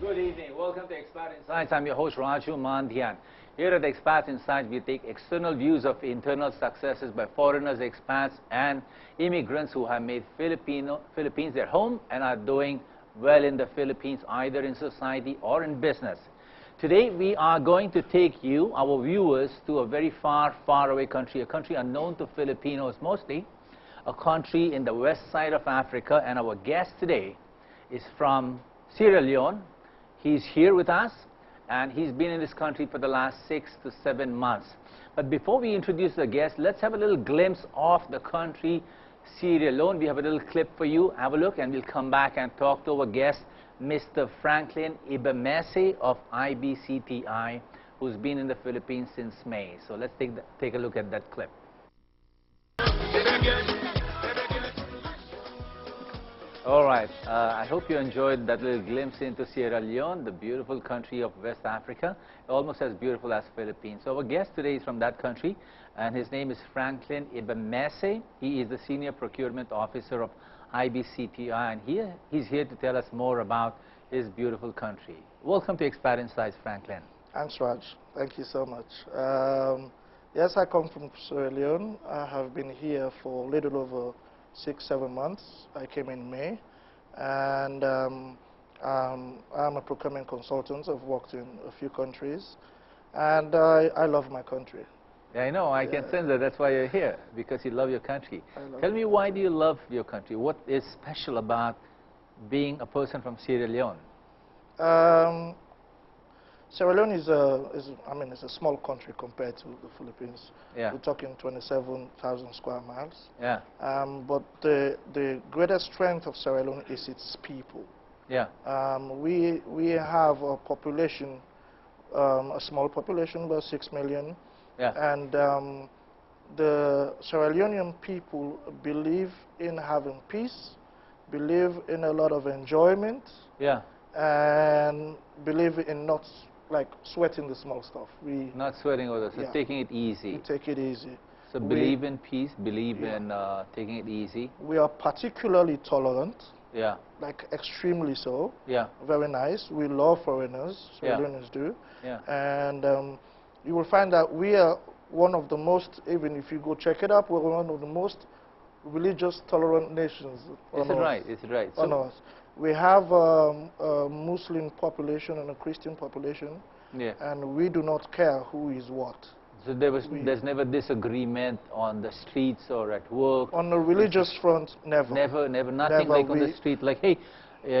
Good evening. Welcome to Expats in Science. I'm your host, Raju Mandhyan. Here at Expats in Science, we take external views of internal successes by foreigners, expats, and immigrants who have made Philippines their home and are doing well in the Philippines, either in society or in business. Today, we are going to take you, our viewers, to a very far, far away country, a country unknown to Filipinos mostly, a country in the west side of Africa, and our guest today is from Sierra Leone. He's here with us, and he's been in this country for the last 6 to 7 months. But before we introduce the guest, let's have a little glimpse of the country, Sierra Leone. We have a little clip for you. Have a look, and we'll come back and talk to our guest, Mr. Frankline Ibemessie of IBCTI, who's been in the Philippines since May. So let's take a look at that clip. All right, I hope you enjoyed that little glimpse into Sierra Leone, the beautiful country of West Africa, almost as beautiful as Philippines. So our guest today is from that country, and his name is Frankline Ibemessie. He is the Senior Procurement Officer of IBCTI, and he's here to tell us more about his beautiful country. Welcome to Expat Insights, Frankline. Thanks, Raj. Thank you so much. Yes, I come from Sierra Leone. I have been here for a little over 6-7 months. I came in May, and I'm a procurement consultant. I've worked in a few countries, and I love my country. Yeah, I know. I can sense that. That's why you're here, because you love your country. Tell me, why do you love your country? What is special about being a person from Sierra Leone? Sierra Leone is a small country compared to the Philippines. Yeah. We're talking 27,000 square miles. Yeah. But the greatest strength of Sierra Leone is its people. Yeah. We have a population, a small population, about 6 million. Yeah. And the Sierra Leonean people believe in having peace, believe in a lot of enjoyment. Yeah. And believe in not sweating the small stuff. Not sweating over this, so taking it easy. We take it easy. So believe in peace, believe in taking it easy. We are particularly tolerant. Yeah. Extremely so. Yeah. Very nice. We love foreigners. Sierra Leoneans do. Yeah. And you will find that we are one of the most, even if you go check it up, we're one of the most religious tolerant nations. Is it right? Is it right? So we have a Muslim population and a Christian population, and we do not care who is what. So there's never disagreement on the streets or at work? On the religious front, never. Never, nothing like on the street, like, hey,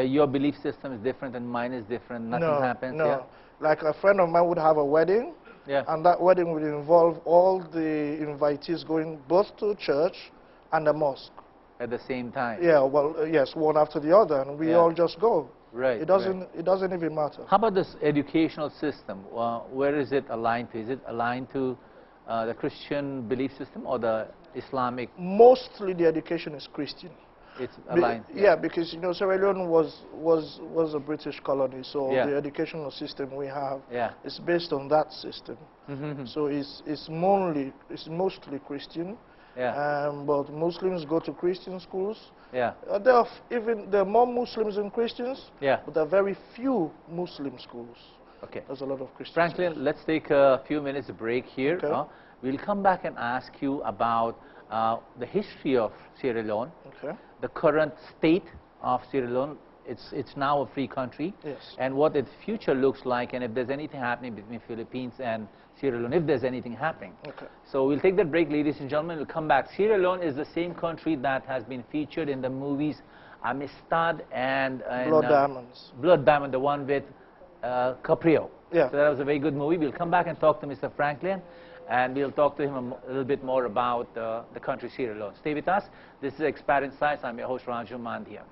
your belief system is different and mine is different, nothing happens? No, yeah? Like a friend of mine would have a wedding, and that wedding would involve all the invitees going both to church and the mosque. At the same time? Yeah, well, yes, one after the other, and we all just go. Right. It doesn't even matter. How about this educational system? Where is it aligned to? Is it aligned to the Christian belief system or the Islamic? Mostly the education is Christian. It's aligned. Yeah, because Sierra Leone was a British colony, so the educational system we have is based on that system. So it's mostly Christian. Yeah. But Muslims go to Christian schools. Yeah. There are more Muslims than Christians. Yeah. But there are very few Muslim schools. Okay. There's a lot of Christians. Frankline, let's take a few minutes break here. Okay. We'll come back and ask you about the history of Sierra Leone. Okay. The current state of Sierra Leone. It's now a free country. Yes. And what its future looks like, and if there's anything happening between Philippines and Sierra Leone, if there's anything happening. Okay. So we'll take that break, ladies and gentlemen. We'll come back. Sierra Leone is the same country that has been featured in the movies Amistad and Blood Diamonds. Blood Diamond, the one with Caprio. Yeah. So that was a very good movie. We'll come back and talk to Mr. Frankline, and we'll talk to him a little bit more about the country Sierra Leone. Stay with us. This is Expat Insights. I'm your host, Raju Mandhyan.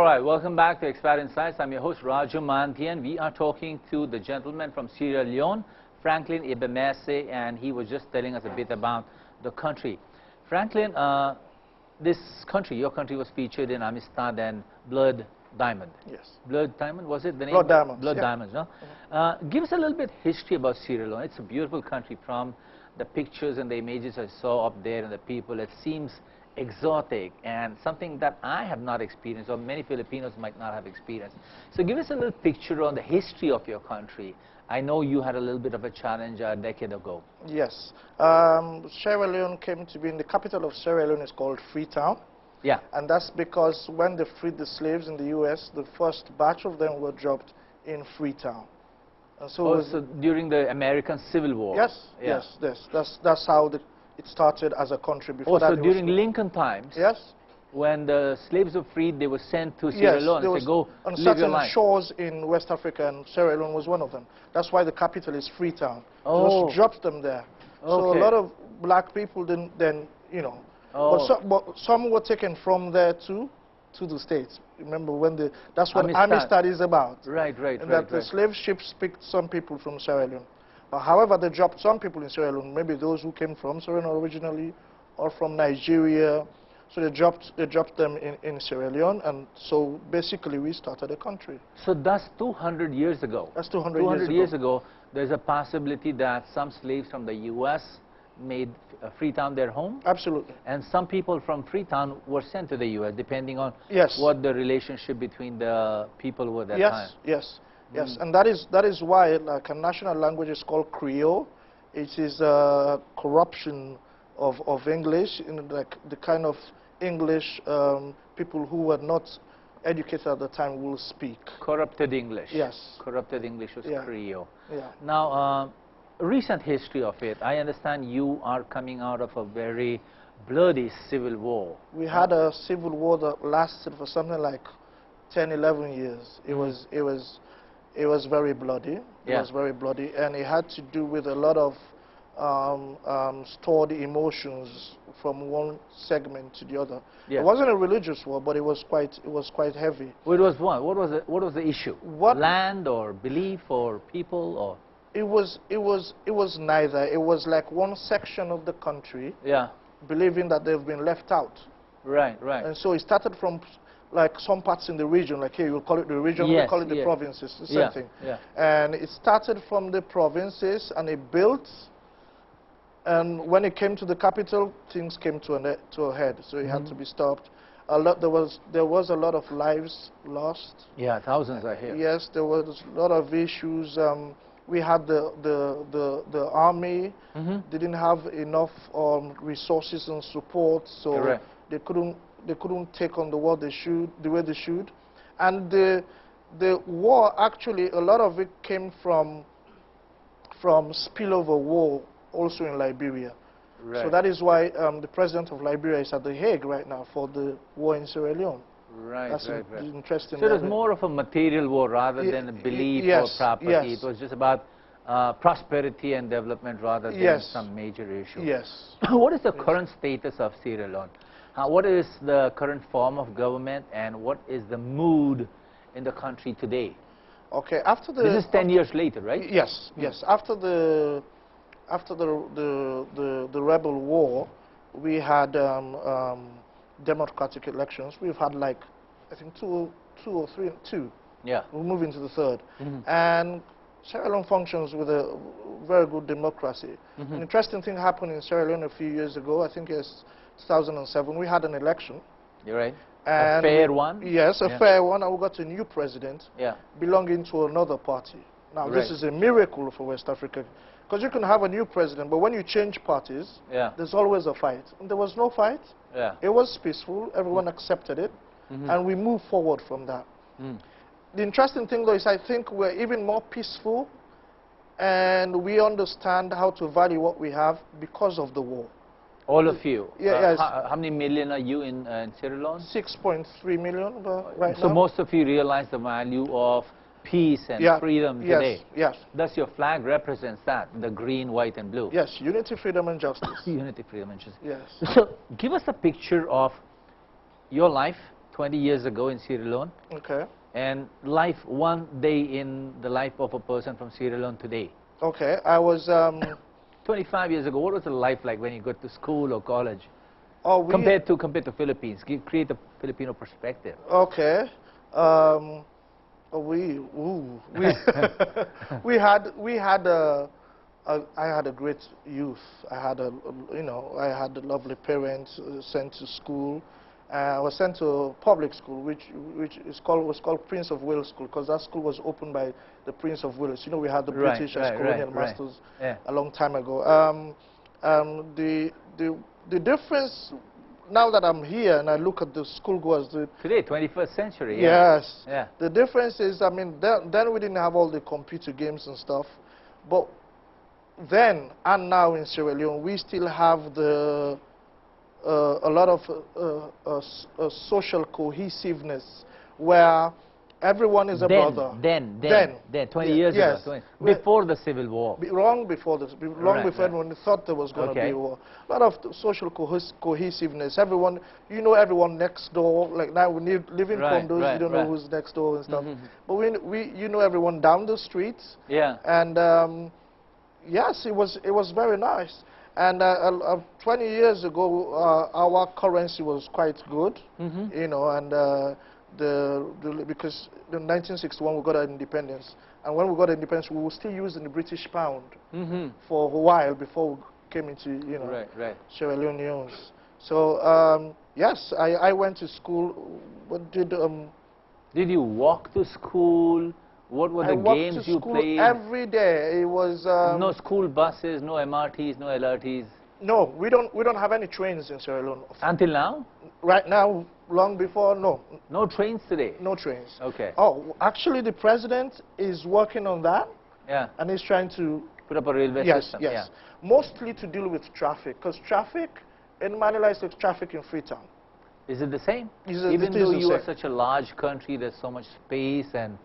right, welcome back to Expat Insights. I'm your host, Raju Mandhyan. We are talking to the gentleman from Sierra Leone, Frankline Ibemessie, and he was just telling us a bit about the country. Franklin, this country, your country, was featured in Amistad and Blood Diamond. Yes. Blood Diamond, was it the name? Blood Diamonds. Blood yeah. Diamonds, no? Give us a little bit history about Sierra Leone. It's a beautiful country. From the pictures and the images I saw up there and the people, it seems exotic and something that I have not experienced, or many Filipinos might not have experienced. So give us a little picture on the history of your country. I know you had a little bit of a challenge a decade ago. Yes. Sierra Leone came to be, in the capital of Sierra Leone is called Freetown. Yeah. And that's because when they freed the slaves in the U.S., the first batch of them were dropped in Freetown. And so, also during the American Civil War. Yes, yeah. yes. That's how it started as a country. Before also that, during Lincoln times. Yes. When the slaves were freed, they were sent to Sierra Leone and said, go on live your certain life. shores in West Africa, and Sierra Leone was one of them. That's why the capital is Freetown. Oh. Just dropped them there. Okay. So a lot of black people then you know. Oh. But some were taken from there to the States. Remember when that's what Amistad is about. Right. And that the slave ships picked some people from Sierra Leone. However, they dropped some people in Sierra Leone, maybe those who came from Sierra Leone originally or from Nigeria. So they dropped them in Sierra Leone, and so basically we started a country. So that's 200 years ago. That's 200 years ago. There's a possibility that some slaves from the U.S. made Freetown their home? Absolutely. And some people from Freetown were sent to the U.S. depending on yes. what the relationship between the people were at that time. Yes. And that is why like a national language is called Creole. It is a corruption of English, in like the kind of English people who were not educated at the time will speak. Corrupted English. Yes. Corrupted English was Creole. Yeah. Now, recent history of it, I understand you are coming out of a very bloody civil war. We had a civil war that lasted for something like 10, 11 years. It was very bloody. It was very bloody, and it had to do with a lot of stored emotions from one segment to the other. Yeah. It wasn't a religious war, but it was quite heavy. It was what? What was the issue? Land or belief or people or? It was neither. It was like one section of the country believing that they've been left out. Right. And so it started from like some parts in the region, like here you'll call it the region, we'll call it the provinces, the same thing. Yeah. And it started from the provinces and it built. And when it came to the capital, things came to a head, so it had to be stopped. There was a lot of lives lost. Yeah, thousands I hear. Yes, there was a lot of issues. We had the army didn't have enough resources and support, so they couldn't take on the way they should. And the war, actually, a lot of it came from spillover war. Also in Liberia. Right. So that is why the president of Liberia is at The Hague right now for the war in Sierra Leone. Right. That's interesting. So it was more of a material war rather than a belief or property. It was just about prosperity and development rather than some major issue. Yes. What is the current status of Sierra Leone? What is the current form of government and what is the mood in the country today? Okay, this is 10 years later, right? Yes. After the rebel war, we had democratic elections. We've had like, I think two. Yeah. We're moving to the third. And Sierra Leone functions with a very good democracy. An interesting thing happened in Sierra Leone a few years ago. I think it's 2007. We had an election. You're right. And a fair one? Yes, a fair one. And we got a new president belonging to another party. Now, this is a miracle for West Africa. Because you can have a new president, but when you change parties, there's always a fight. And there was no fight. It was peaceful. Everyone accepted it. And we moved forward from that. The interesting thing, though, is I think we're even more peaceful and we understand how to value what we have because of the war. All of you? Yes. How many million are you in Sierra Leone? 6.3 million right now. So most of you realize the value of peace and freedom today. Yes. Thus your flag represents that, the green, white and blue. Yes, unity, freedom and justice. Unity, freedom and justice. Yes. So give us a picture of your life 20 years ago in Sierra Leone. Okay. And life, one day in the life of a person from Sierra Leone today. Okay. I was 25 years ago, what was the life like when you got to school or college? Oh, compared to Philippines, create a Filipino perspective. Okay. We we had I had a great youth. I had I had lovely parents, sent to school. I was sent to public school, which was called Prince of Wales School, because that school was opened by the Prince of Wales. You know, we had the British as colonial masters a long time ago. The difference now that I'm here and I look at the schoolgoers today, 21st century. Yes. Yeah. The difference is, I mean, then we didn't have all the computer games and stuff, but then and now in Sierra Leone we still have the a lot of social cohesiveness where everyone is a brother. Then, 20 years ago. Before the Civil War. Long before everyone thought there was going to be a war. A lot of social cohesiveness. Everyone, you know everyone next door. Like now we live in condos, you don't know who's next door and stuff. But you know everyone down the street. Yeah. And yes, it was very nice. And 20 years ago, our currency was quite good, you know, and because in 1961 we got our independence, and when we got independence, we were still using the British pound for a while before we came into, you know, Sierra Leoneans. So yes, I went to school. What did you walk to school? What were the games you played? Every day. It was no school buses, no MRTs, no LRTs. No, we don't have any trains in Sierra Leone. Until now? Right now, long before, no. No trains today? No trains. Okay. Oh, actually, the president is working on that. Yeah. And he's trying to put up a railway system. Yes, yes. Yeah. Mostly to deal with traffic, because traffic in Manila is like traffic in Freetown. Is it the same? Even though you are such a large country, there's so much space, and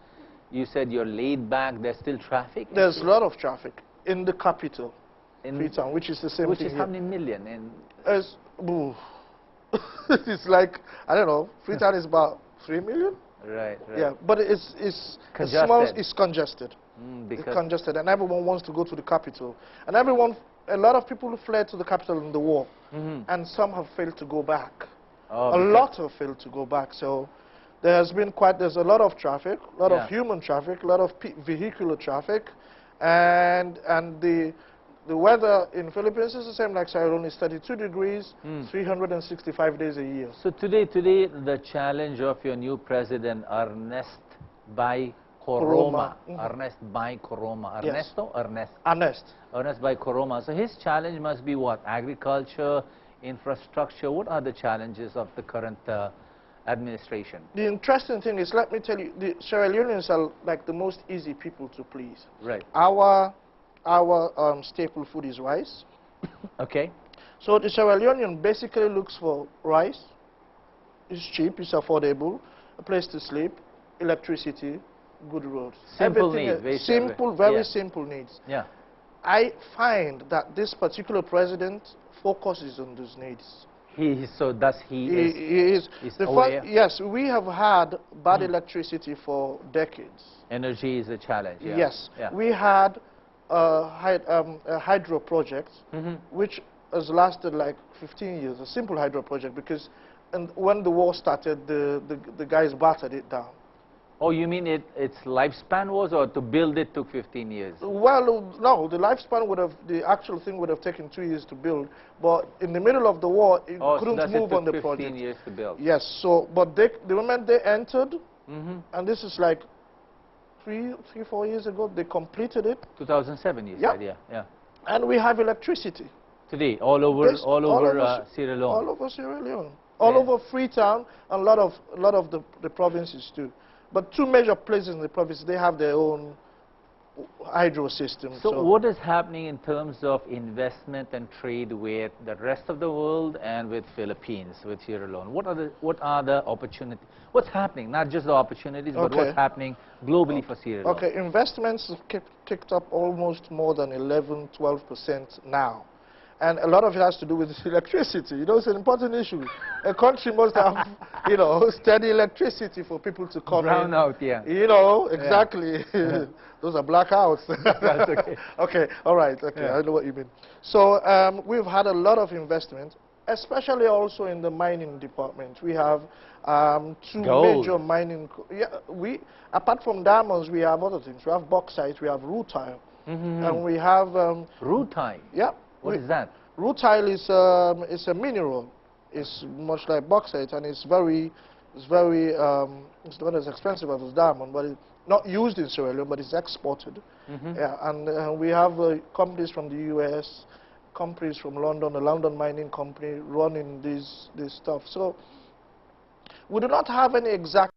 you said you're laid back, there's still traffic? There's a lot of traffic in the capital, in Freetown, which is the same thing. Which is how many million? It's like, I don't know, Freetown is about 3 million? Right. Yeah, but it's congested. Small, it's congested. Because it's congested, and everyone wants to go to the capital. And a lot of people fled to the capital in the war, and some have failed to go back. Oh, a lot have failed to go back. So there's a lot of traffic, a lot of human traffic, a lot of vehicular traffic, and the weather in Philippines is the same like Sierra Leone. It's 32 degrees, 365 days a year. So today the challenge of your new president, Ernest Bai Koroma. Ernest Bai Koroma. Ernesto? Ernest? Ernest Bai Koroma. So his challenge must be what? Agriculture, infrastructure. What are the challenges of the current administration? The interesting thing is, let me tell you, the Sierra Leoneans are like the most easy people to please. Right. Our staple food is rice. Okay. So the Sierra Leonean basically looks for rice. It's cheap, it's affordable, a place to sleep, electricity, good roads. Simple needs. Very simple needs. Yeah. I find that this particular president focuses on those needs. He is aware? Yes, we have had bad electricity for decades. Energy is a challenge. Yeah. Yes. Yeah. We had a hydro project, which has lasted like 15 years, a simple hydro project, because when the war started, the guys battered it down. Oh, you mean its lifespan was, or to build it took 15 years? Well, no, the lifespan the actual thing would have taken 2 years to build, but in the middle of the war, it couldn't move on the project. 15 years to build. Yes, so, but the moment they entered, and this is like 4 years ago, they completed it. 2007, you said, yeah. And we have electricity. Today, all over Sierra Leone. All over Sierra Leone. All over Freetown, and a lot of the provinces too. But 2 major places in the province, they have their own hydro system. So what is happening in terms of investment and trade with the rest of the world and with Philippines, with Sierra Leone? What are the opportunities? What's happening? Not just the opportunities, but what's happening globally for Sierra Leone? Okay, investments have kicked up almost more than 11–12% now. And a lot of it has to do with electricity. You know, it's an important issue. A country must have, you know, steady electricity for people to come in. Brown out, yeah. You know, exactly. Yeah. Those are blackouts. That's okay. Okay, all right, okay, yeah. I know what you mean. So we've had a lot of investment, especially also in the mining department. We have two major mining, apart from diamonds, we have other things. We have bauxite, we have rutile, and we have... rutile? Yeah. What is that? Rutile is a mineral. It's much like bauxite, and it's not as expensive as diamond, but it's not used in Sierra Leone, but it's exported. Yeah, and we have companies from the US, companies from London, a London mining company running this stuff. So we do not have any exact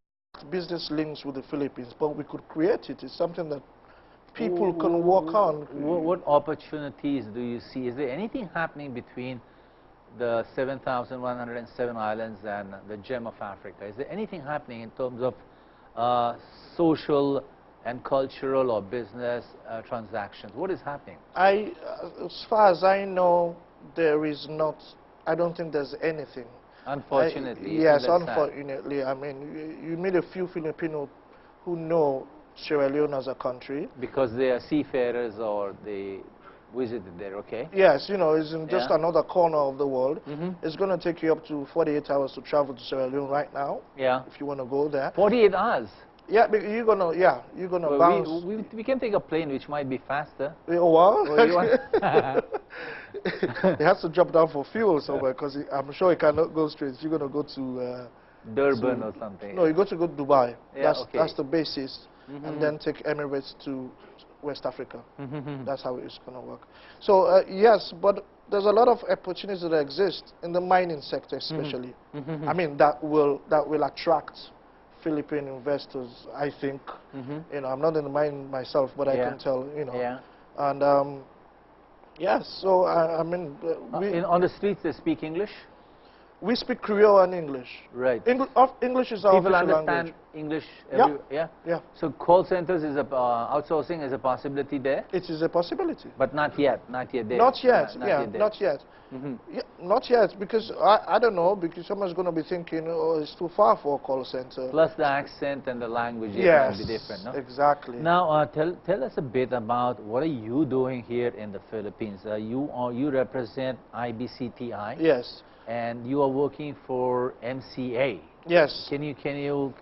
business links with the Philippines, but we could create it. It's something that people can work on. What opportunities do you see? Is there anything happening between the 7,107 islands and the gem of Africa? Is there anything happening in terms of social and cultural or business transactions? What is happening? As far as I know, there is not. I don't think there's anything. Unfortunately. Yes, unfortunately. Sad. I mean, you meet a few Filipinos who know Sierra Leone as a country. Because they are seafarers or they visited there, okay? Yes, you know, it's in just another corner of the world. It's going to take you up to 48 hours to travel to Sierra Leone right now. Yeah. If you want to go there. 48 hours? Yeah, you're gonna well, bounce. We can take a plane which might be faster. Oh, what? It has to drop down for fuel somewhere because I'm sure it cannot go straight. You're gonna go to Durban or something. No, you go to Dubai. Yeah, that's the basis, and then take Emirates to West Africa. That's how it's gonna work. So yes, but there's a lot of opportunities that exist in the mining sector, especially. I mean that will attract Philippine investors, I think. You know, I'm not in the mine myself, but I can tell, you know. And yes, so I mean, on the streets they speak English? We speak Creole and English. Right. English is our official language. People understand English? Yeah. So call centers is outsourcing is a possibility there? It is a possibility. But not yet there. Not yet, not yet. Yeah, not yet, because I don't know, because someone's going to be thinking, oh, it's too far for a call center. Plus the accent and the language might be different, no? Exactly. Now, tell us a bit about what are you doing here in the Philippines. You represent IBCTI. Yes. And you are working for MCA. Yes. Can you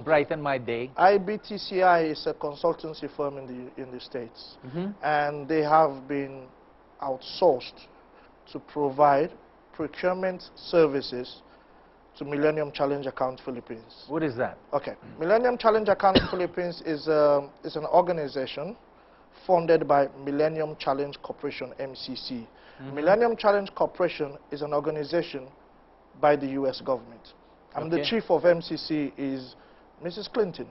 brighten my day? IBTCI is a consultancy firm in the States, and they have been outsourced to provide procurement services to Millennium Challenge Account Philippines. What is that? Okay. Millennium Challenge Account Philippines is an organization funded by Millennium Challenge Corporation, MCC. Millennium Challenge Corporation is an organization by the U.S. government. And the chief of MCC is Mrs. Clinton,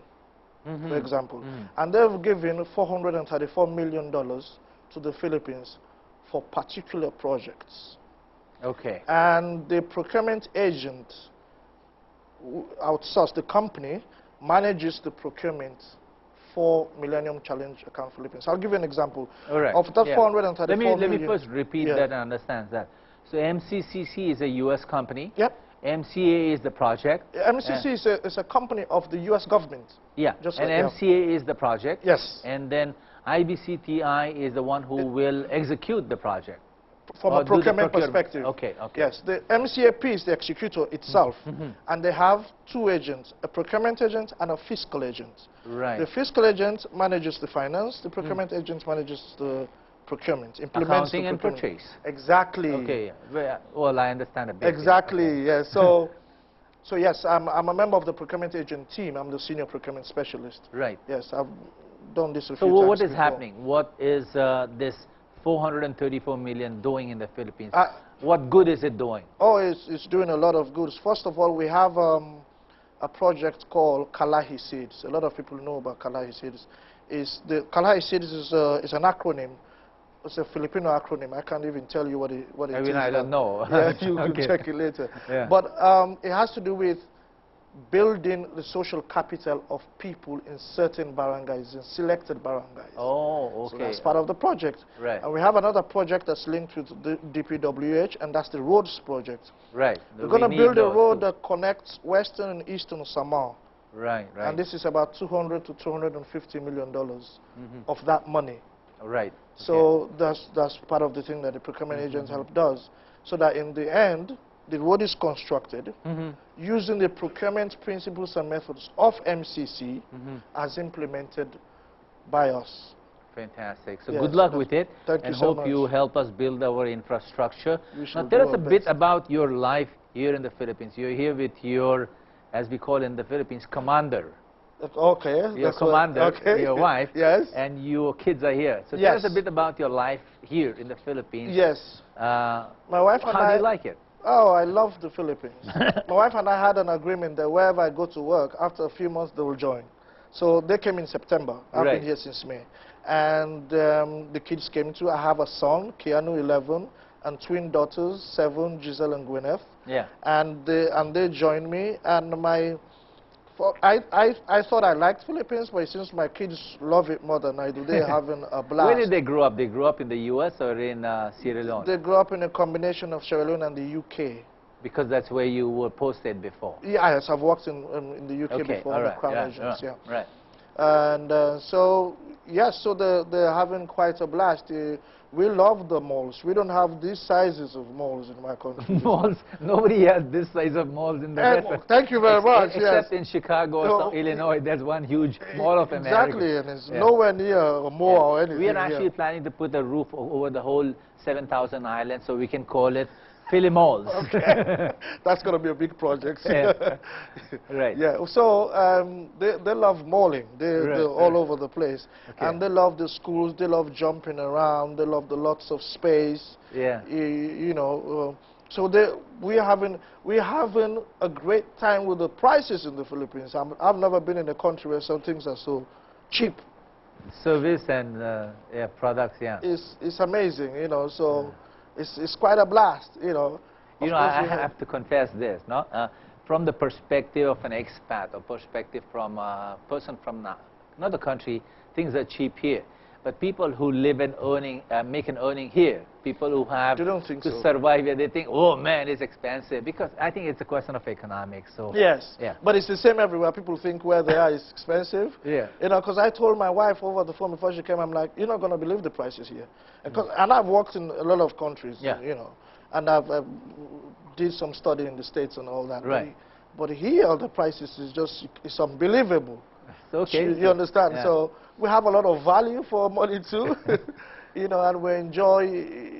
for example. And they've given $434 million to the Philippines for particular projects. Okay. And the procurement agent outsourced, the company manages the procurement for Millennium Challenge Account Philippines. I'll give you an example. All right. Of that 434 million. Let me first repeat that and understand that. So MCCC is a U.S. company. Yep. MCA is the project. MCC is a company of the U.S. government. Yeah. Just and like MCA is the project. Yes. And then IBCTI is the one who will execute the project. From a procurement perspective. Okay. Yes, the MCAP is the executor itself, and they have two agents, a procurement agent and a fiscal agent. Right. The fiscal agent manages the finance, the procurement agent manages the procurement, implements accounting the procurement. And purchase. Exactly. Okay. Well, I understand a bit. Exactly. Yes. So yes, I'm a member of the procurement agent team. I'm the senior procurement specialist. Right. Yes, I've done this a few times. So what is before. happening? What is this 434 million doing in the Philippines? What good is it doing? Oh, it's doing a lot of good. First of all, we have a project called Kalahi Seeds. A lot of people know about Kalahi Seeds. Kalahi Seeds is an acronym. It's a Filipino acronym. I can't even tell you what it is. I don't know. Yeah, you can check it later. Yeah. But it has to do with building the social capital of people in certain barangays, in selected barangays. Oh, okay. So that's part of the project. Right. And we have another project that's linked with the DPWH, and that's the roads project. Right. We're going to build a road that connects western and eastern Samoa. Right, right. And this is about $200 to $250 million of that money. Right. So that's part of the thing that the procurement agents help does. So that in the end, the road is constructed using the procurement principles and methods of MCC as implemented by us. Fantastic. So Yes, good luck with it. Thank and you so hope much. you help us build our infrastructure. Now do tell us our a bit best. about your life here in the Philippines. You're here with your, as we call in the Philippines, commander. Okay. Your commander, your wife, yes. and your kids are here. So tell us a bit about your life here in the Philippines. Yes. My wife and how do you like it? Oh, I love the Philippines. My wife and I had an agreement that wherever I go to work, after a few months they will join. So they came in September. I've been here since May. And the kids came too. I have a son, Keanu, 11, and twin daughters, 7, Giselle and Gwyneth. Yeah. And they joined me. And I thought I liked Philippines, but since my kids love it more than I do, they're having a blast. Where did they grow up? They grew up in the U.S. or in Sierra Leone? They grew up in a combination of Sierra Leone and the UK. Because that's where you were posted before. Yes, I've worked in the UK before, on the Crown Agents, Right. And so, yes, so they're having quite a blast. We love the malls. We don't have these sizes of malls in my country. Malls? Nobody has this size of malls in the rest. Thank you very much. Except in Chicago or Illinois, there's one huge mall of America. Exactly, and it's nowhere near a mall or anything. We are actually planning to put a roof over the whole 7,000 islands, so we can call it Philly Malls. Okay. That's going to be a big project. Right. Yeah. So they love malling. They're all over the place. And they love the schools. They love jumping around. They love the lots of space. Yeah. You know. So we're having a great time with the prices in the Philippines. I've never been in a country where some things are so cheap. Service and products, It's amazing, you know. So. It's quite a blast, you know. You know, I have to confess this, no? From the perspective of an expat, or perspective from a person from another country, things are cheap here. But people who live and make an earning here, people who have to survive here, they think, oh man, it's expensive. Because I think it's a question of economics. So yes, but it's the same everywhere. People think where they are is expensive. Yeah. You know, because I told my wife over the phone before she came, I'm like, you're not going to believe the prices here. And I've worked in a lot of countries, you know, and I've did some study in the States and all that. Right. But here, the prices is just, it's unbelievable. Okay. You understand? Yeah. So we have a lot of value for money too, you know, and we enjoy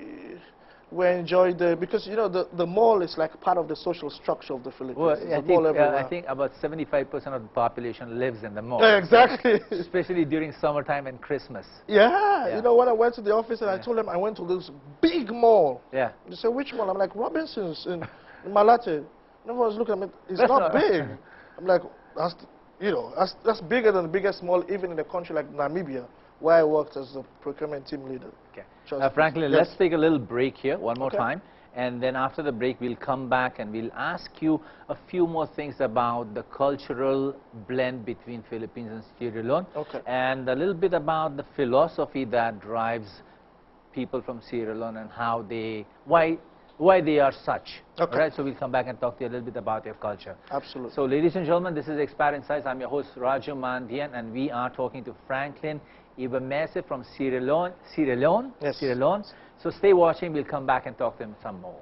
because, you know, the mall is like part of the social structure of the Philippines. Well, I think about 75% of the population lives in the mall. Exactly. Especially during summertime and Christmas. Yeah. You know, when I went to the office and I told them I went to this big mall. Yeah. They said, which mall? I'm like, Robinson's in Malate. Everyone's looking at me, it's not big. I'm like, you know, that's bigger than the biggest mall, even in a country like Namibia, where I worked as a procurement team leader. Okay. Franklin, let's take a little break here, one more time. And then after the break, we'll come back and we'll ask you a few more things about the cultural blend between Philippines and Sierra Leone. Okay. And a little bit about the philosophy that drives people from Sierra Leone and how why they are such. Okay. All right, so we'll come back and talk to you a little bit about your culture. Absolutely. So ladies and gentlemen, this is Expat Insights. I'm your host, Raju Mandhyan, and we are talking to Franklin Ibemessie from Sierra Leone. Yes. Sierra Leone. So stay watching. We'll come back and talk to him some more.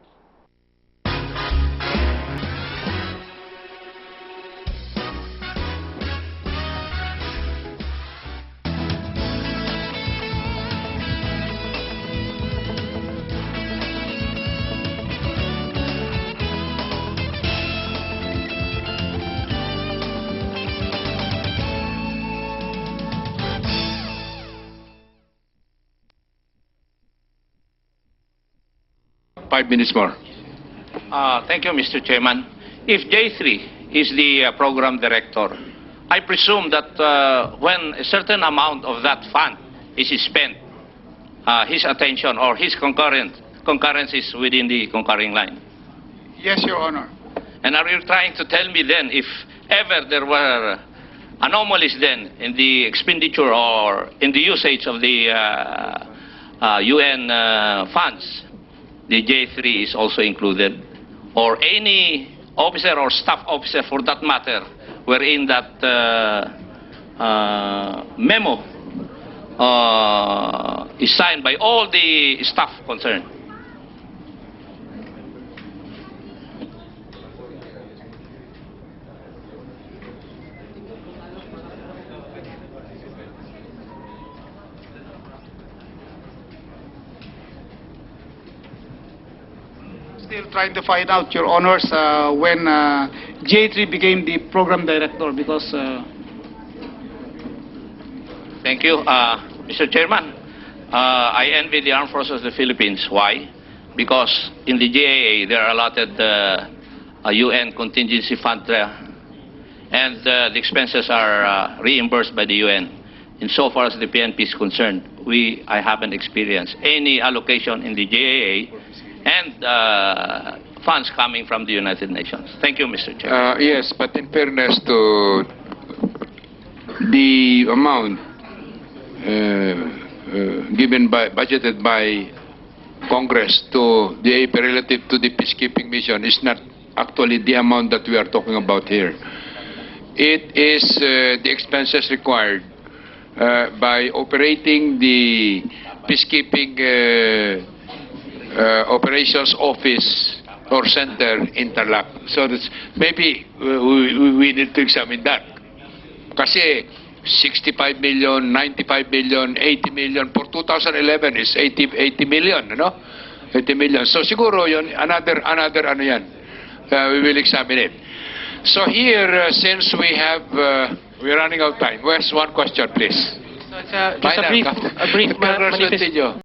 Minutes more. Thank you, Mr. Chairman. If J3 is the program director, I presume that when a certain amount of that fund is spent, his attention or his concurrence is within the concurring line. Yes, Your Honor. And are you trying to tell me then if ever there were anomalies then in the expenditure or in the usage of the UN funds, the J3 is also included, or any officer or staff officer for that matter, wherein that memo is signed by all the staff concerned. Still trying to find out, Your Honors, when J3 became the program director, because... Thank you. Mr. Chairman, I envy the Armed Forces of the Philippines. Why? Because in the GAA, there are allotted UN contingency fund there, and the expenses are reimbursed by the UN. Insofar as the PNP is concerned, I haven't experienced any allocation in the GAA and funds coming from the United Nations. Thank you, Mr. Chair. Yes, but in fairness to the amount budgeted by Congress to the AP relative to the peacekeeping mission is not actually the amount that we are talking about here. It is the expenses required by operating the peacekeeping operations office or center in Tarlac. So that's, maybe we need to examine that. Kasi 65 million, 95 million, 80 million for 2011 is 80 million, no? 80 million. So siguro yun, another ano yan. We will examine it. So here, since we have, we're running out of time. Where's one question, please? So it's just a brief manifest.